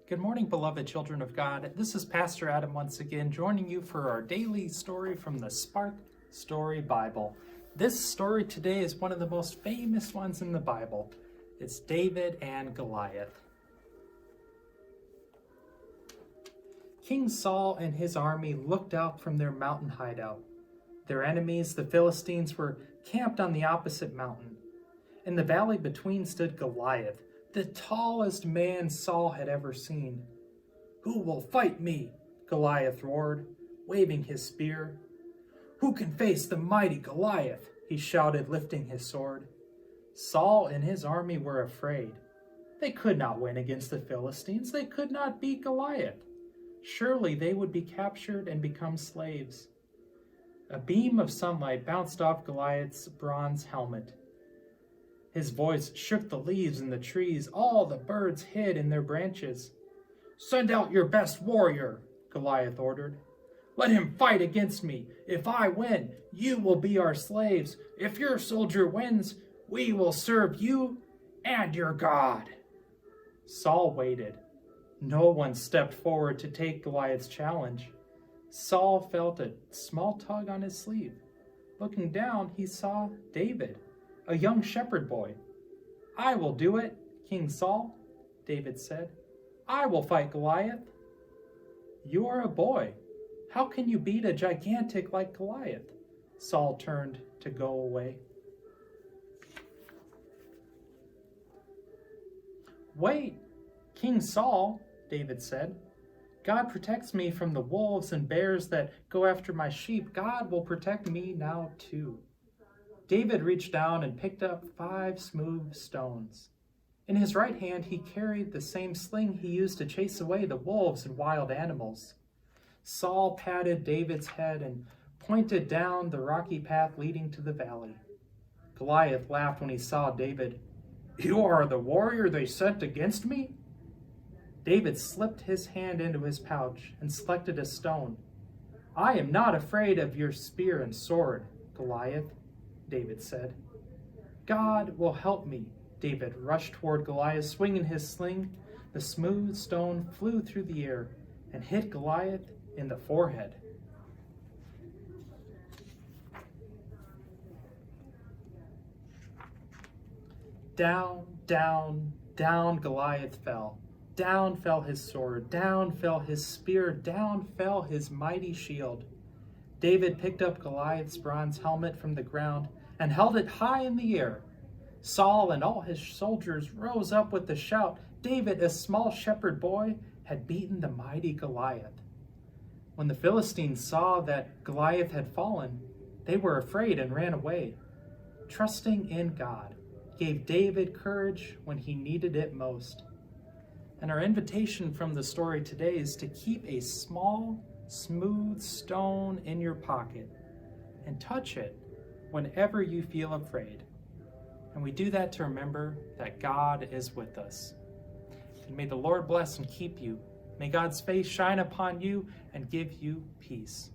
Good morning, beloved children of God. This is Pastor Adam once again, joining you for our daily story from the Spark Story Bible. This story today is one of the most famous ones in the Bible. It's David and Goliath. King Saul and his army looked out from their mountain hideout. Their enemies, the Philistines, were camped on the opposite mountain. In the valley between stood Goliath, the tallest man Saul had ever seen. "Who will fight me?" Goliath roared, waving his spear. "Who can face the mighty Goliath?" he shouted, lifting his sword. Saul and his army were afraid. They could not win against the Philistines. They could not beat Goliath. Surely they would be captured and become slaves. A beam of sunlight bounced off Goliath's bronze helmet. His voice shook the leaves in the trees. All the birds hid in their branches. "Send out your best warrior," Goliath ordered. "Let him fight against me. If I win, you will be our slaves. If your soldier wins, we will serve you and your God." Saul waited. No one stepped forward to take Goliath's challenge. Saul felt a small tug on his sleeve. Looking down, he saw David, a young shepherd boy. "I will do it, King Saul," David said. "I will fight Goliath." "You are a boy. How can you beat a gigantic like Goliath?" Saul turned to go away. "Wait, King Saul," David said. "God protects me from the wolves and bears that go after my sheep. God will protect me now too." David reached down and picked up 5 smooth stones. In his right hand, he carried the same sling he used to chase away the wolves and wild animals. Saul patted David's head and pointed down the rocky path leading to the valley. Goliath laughed when he saw David. "You are the warrior they sent against me?" David slipped his hand into his pouch and selected a stone. "I am not afraid of your spear and sword, Goliath," David said. "God will help me." David rushed toward Goliath, swinging his sling. The smooth stone flew through the air and hit Goliath in the forehead. Down, down, down Goliath fell. Down fell his sword. Down fell his spear. Down fell his mighty shield. David picked up Goliath's bronze helmet from the ground and held it high in the air. Saul and all his soldiers rose up with the shout, "David, a small shepherd boy, had beaten the mighty Goliath." When the Philistines saw that Goliath had fallen, they were afraid and ran away. Trusting in God gave David courage when he needed it most. And our invitation from the story today is to keep a small, smooth stone in your pocket and touch it whenever you feel afraid. And we do that to remember that God is with us. And may the Lord bless and keep you. May God's face shine upon you and give you peace.